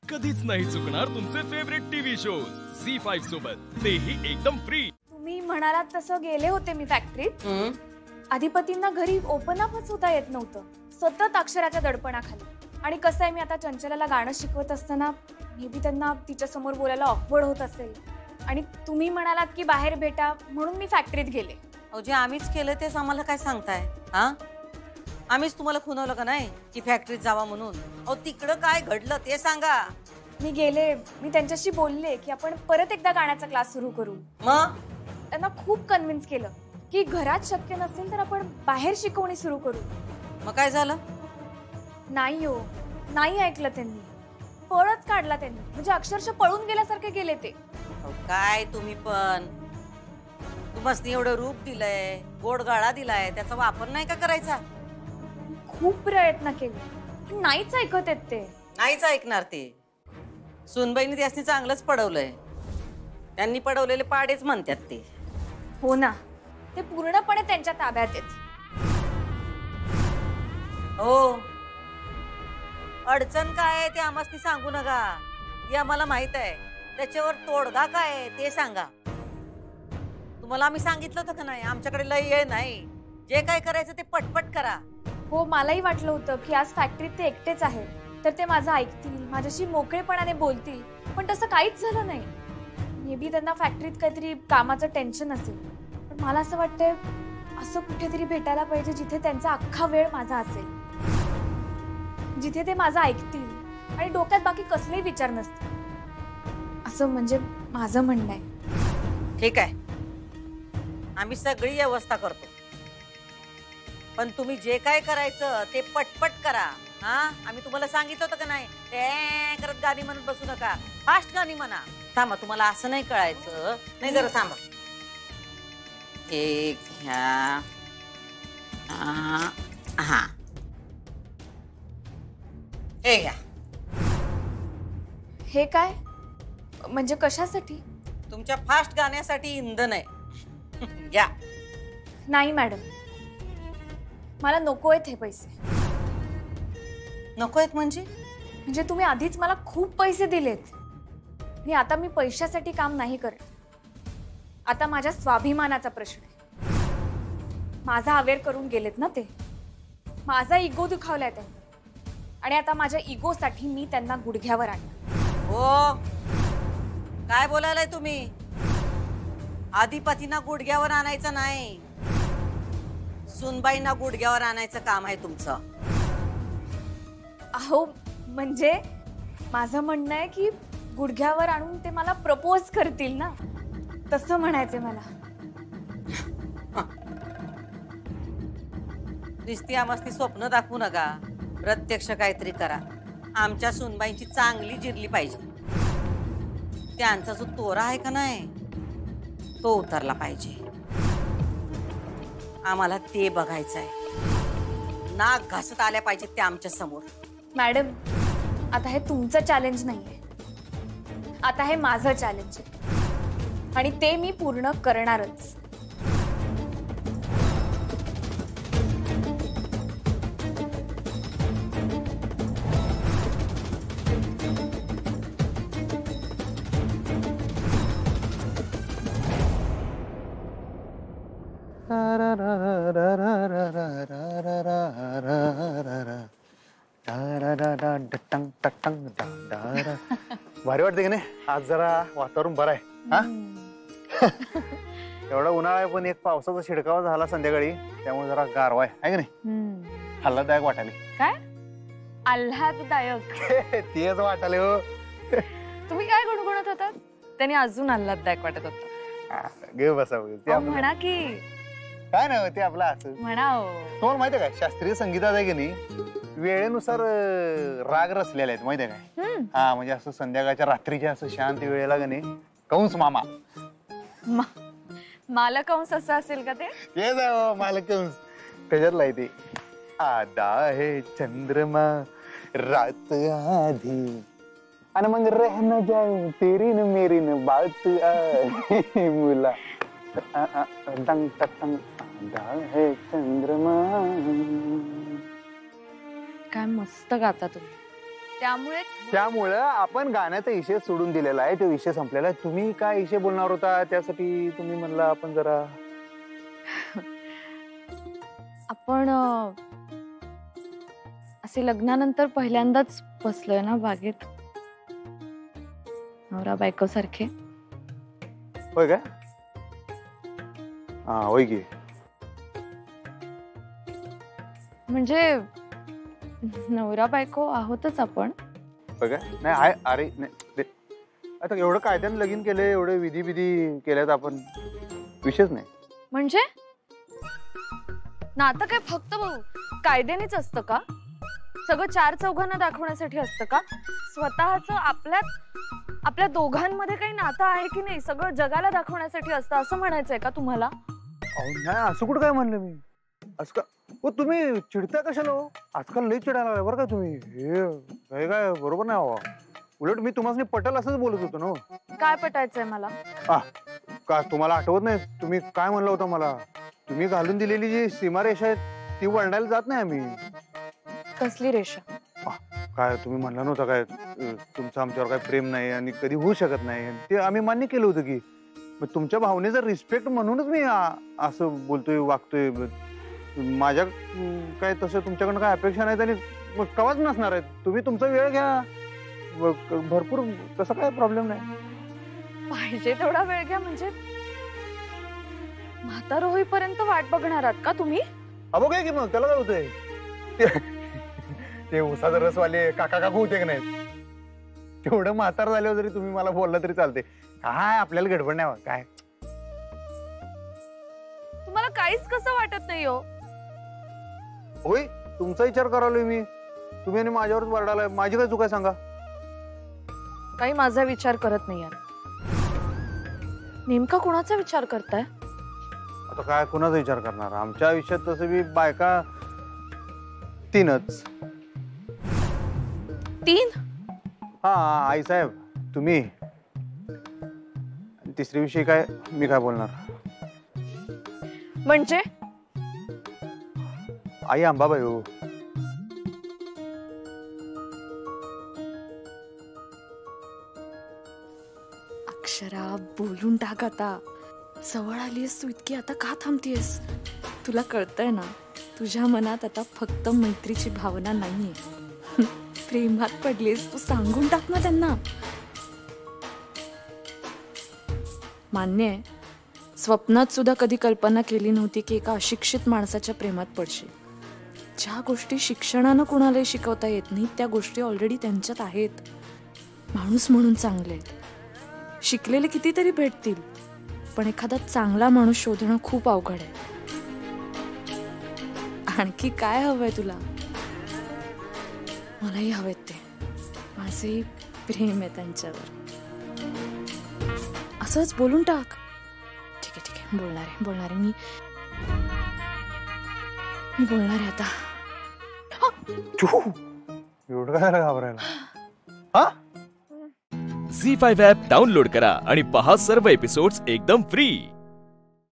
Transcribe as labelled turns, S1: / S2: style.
S1: कधीच नाही चुकणार तुमचे फेवरेट टीव्ही शोज झी5 सोबत, तेही एकदम फ्री।
S2: तुम्ही म्हणालात तसं गेले होते मी फॅक्टरीत। अधिपतींना घरी ओपन अपच होता येत नव्हतं, सतत अक्षराच्या दडपणाखाली। आणि कसं आहे, मी आता चंचलाला गाणं शिकवत असताना मे बी त्यांना तिच्या समोर बोलायला ऑकवर्ड होत असेल। आणि तुम्ही म्हणालात की बाहेर भेटा, म्हणून मी फॅक्टरीत गेले।
S3: अहो, जे आम्हीच केलं तेच आम्हाला काय सांगताय? हा, आम्हीच तुम्हाला खुनवलं का नाही की फॅक्टरीत जावा म्हणून? अहो, तिकडं काय घडलं ते सांगा।
S2: मी गेले, मी त्यांच्याशी बोलले की आपण परत एकदा गाण्याचा क्लास सुरू करू।
S3: मग
S2: त्यांना खूप कन्व्हिन्स केलं की घरात शक्य नसेल तर आपण बाहेर शिकवणी सुरू करू।
S3: मग काय झालं?
S2: नाही हो, नाही ऐकलं त्यांनी, पळच काढला त्यांनी, म्हणजे अक्षरशः पळून गेल्यासारखे गेले ते।
S3: अहो, काय तुम्ही पण, तुम्हाला एवढं रूप दिलंय, गोड गाळा दिलाय, त्याचा वापर नाही का करायचा?
S2: खूप प्रयत्न केले पण नाहीच ऐकत आहेत ते।
S3: नाहीच ऐकणार ते। सुनबाईंनी त्यासनी चांगलंच पडवलंय, त्यांनी पडवलेले पाडेच म्हणतात ते।
S2: हो ना, ते पूर्णपणे त्यांच्या ताब्यात आहेत।
S3: हो, अडचण काय आहे ते आम्हाला सांगू नका, हे आम्हाला माहित आहे। त्याच्यावर तोडगा काय आहे ते सांगा। तुम्हाला आम्ही सांगितलं होतं का नाही, आमच्याकडे लय वेळ नाही, जे काय करायचं ते पटपट करा।
S2: हो, मलाही वाटलं होतं की आज फॅक्टरीत ते एकटेच आहेत, तर ते माझं ऐकतील, माझ्याशी मोकळेपणाने बोलतील, पण तसं काहीच झालं नाही। मे बी त्यांना फॅक्टरीत काहीतरी कामाचं टेन्शन असेल, पण मला असं वाटतंय असं कुठेतरी भेटायला पाहिजे जिथे त्यांचा अख्खा वेळ माझा असेल, जिथे ते माझं ऐकतील आणि डोक्यात बाकी कसलेही विचार नसतील, असं म्हणजे माझं म्हणणं आहे।
S3: ठीक आहे, आम्ही सगळी व्यवस्था करतो, पण तुम्ही जे काय करायचं ते पटपट करा। हा, आम्ही तुम्हाला सांगितलं होतं का नाही, ते करत गाणी म्हणत बसू नका, फास्ट गाणी म्हणा। थांबा, तुम्हाला असं नाही कळायचं, नाही जरा थांबा। एक घ्या, हा, हे घ्या।
S2: हे काय म्हणजे कशासाठी?
S3: तुमच्या फास्ट गाण्यासाठी इंधन आहे, घ्या।
S2: नाही मॅडम, मला नको आहेत हे पैसे।
S3: नको आहेत म्हणजे?
S2: म्हणजे तुम्ही आधीच मला खूप पैसे दिलेत आणि आता मी पैशासाठी काम नाही करत। आता माझ्या स्वाभिमानाचा प्रश्न आहे। माझा अवेअर करून गेलेत ना ते, माझा इगो दुखावलाय त्यांनी, आणि आता माझ्या इगोसाठी मी त्यांना गुडघ्यावर आणलं।
S3: हो, काय बोलायलाय तुम्ही? अधिपतींना गुडघ्यावर आणायचं नाही, सुनबाईंना गुडघ्यावर आणायचं काम आहे तुमचं।
S2: अहो, म्हणजे माझं म्हणणं आहे की गुडघ्यावर आणून ते मला प्रपोज करतील ना, तसं म्हणायचंय मला।
S3: नुसती आमस्ती स्वप्न दाखवू नका, प्रत्यक्ष काहीतरी करा। आमच्या सुनबाईंची चांगली जिरली पाहिजे, त्यांचा जो तोरा आहे का नाही तो उतरला पाहिजे, आम्हाला ते बघायचं आहे। नाक घासत आल्या पाहिजे ते आमच्या समोर।
S2: मॅडम, आता हे तुमचं चॅलेंज नाहीये, आता हे माझं चॅलेंज आहे, आणि ते मी पूर्ण करणारच।
S4: भारी वाटते की नाही? आज जरा वातावरण बरं आहे। हा, एवढा उन्हाळा आहे पण एक पावसाचा शिडकावा झाला संध्याकाळी, त्यामुळे जरा गारवा आहे की नाही? आल्हाददायक वाटाले।
S2: काय आल्हाददायक?
S4: तेच वाटाले हो।
S2: तुम्ही काय गुणगुणत होतात? त्यांनी अजून आल्हाददायक वाटत होतं।
S4: गे बसा,
S2: म्हणा की
S4: काय नाही ते आपलं असं
S2: म्हणा।
S4: तुम्हाला माहिती आहे काय, शास्त्रीय संगीतात आहे की नाही वेळेनुसार राग रचलेले आहेत, माहिती आहे काय? हा, म्हणजे असं संध्याकाळच्या रात्रीच्या असं शांत वेळेला का नाही कंस मामा,
S2: मालकंस असं असेल का? ते
S4: मालकंस त्याच्यातला आहे ते। आधा है चंद्रमा रात आधी, आणि मग रह न जाए तेरी न मेरी न बात आहे मुला, टंग टंग आधा है चंद्रमा।
S2: काय मस्त गाता तुम्ही,
S4: त्यामुळं आपण गाण्याचा विषय सोडून दिलेला आहे, तो विषय संपलेला आहे. तुम्ही काय विषय बोलणार होता त्यासाठी तुम्ही म्हणला आपण जरा
S2: आपण असे लग्नानंतर पहिल्यांदाच बसलोय ना बागेत, नवरा बायको सारखे.
S4: होय काय? हा होय की.
S2: म्हणजे नवरा बायको आहोतच आपण.
S4: होय काय? नाही आहे. अरे नाही आता एवढं कायद्याने लगीन केलंय, एवढे विधी विधी केल्यात आपण, विषयच नाही.
S2: म्हणजे नातं काय फक्त कायद्यानेच असतं का? सगळं चार चौघांना दाखवण्यासाठी असतं का? स्वतःचं आपल्या दोघांमध्ये काही नातं आहे की नाही सगळं जगाला दाखवण्यासाठी असतं असं म्हणायचंय का तुम्हाला?
S4: नाही असं कुठं काय म्हणलं मी. असं का हो तुम्ही चिडता कशाला हो? आजकाल लई चिडायला लागलाय बरं का तुम्ही. हे काय बरोबर नाही हवा. उलट मी तुम्हाला पटल असंच बोलत होतो ना.
S2: काय पटायचंय मला?
S4: का तुम्हाला आठवत नाही तुम्ही काय म्हणलं होतं मला? तुम्ही घालून दिलेली जी सीमारेषा आहे ती वळणायला जात नाही आम्ही.
S2: कसली रेषा?
S4: काय तुम्ही म्हणला नव्हता काय तुमचं आमच्यावर काय प्रेम नाही आणि कधी होऊ शकत नाही, ते आम्ही मान्य केलं होतं की. मग तुमच्या भावनेचा रिस्पेक्ट म्हणूनच मी असं बोलतोय वागतोय. माझ्या काय तसं तुमच्याकडनं काय अपेक्षा नाहीत आणि मग कवाच नसणार आहेत. तुम्ही तुमचा वेळ घ्या भरपूर, तसं काय प्रॉब्लेम नाही.
S2: पाहिजे तेवढा वेळ घ्या म्हणजे म्हातार होईपर्यंत वाट बघणार आहात का तुम्ही?
S4: अबो काय की मग त्याला काय होतंय? ते उसाचा रसवाले काका काकू होते की नाही, तेवढं म्हातार झाल्यावर जरी तुम्ही मला बोलला तरी चालते. काय आपल्याला गडबड नाही काय.
S2: तुम्हाला काहीच कसं वाटत नाही हो?
S4: होय तुमचा विचार करालोय मी, तुम्ही आणि माझ्यावरच वरडालाय. माझी काय चूक आहे सांगा?
S2: काही माझा विचार करत नाही यार. नेमका कोणाचा विचार करताय?
S4: आता काय कुणाचा विचार करणार? आमच्या आयुष्यात तसं बी बायका तीनच.
S2: 3?
S4: हा आई साहेब तुम्ही, तिसरी विषयी काय मी काय बोलणार?
S2: म्हणजे
S4: आई अंबाबाई हो.
S2: अक्षरा बोलून टाक आता. जवळ आलीयस तू इतकी, आता का थांबतीयस? तुला कळतंय ना तुझ्या मनात आता फक्त मैत्रीची भावना नाहीये. प्रेमात पडलीस तू, सांगून टाक ना त्यांना. मान्य आहे स्वप्नात सुद्धा कधी कल्पना केली नव्हती की एका अशिक्षित माणसाच्या प्रेमात पडशील. ज्या गोष्टी शिक्षणानं कुणालाही शिकवता येत नाही त्या गोष्टी ऑलरेडी त्यांच्यात आहेत. माणूस म्हणून चांगले आहेत, शिकलेले कितीतरी भेटतील, पण एखादा चांगला माणूस शोधणं खूप अवघड आहे. आणखी काय हवंय तुला? मलाही हवेत ते, माझंही प्रेम आहे त्यांच्यावर. असंच बोलून टाक. ठीक आहे बोलणार आहे मी बोलणार आहे आता.
S4: एवढं काय घाबरायला?
S1: झी5 ॲप डाउनलोड करा आणि पहा सर्व एपिसोड्स एकदम फ्री.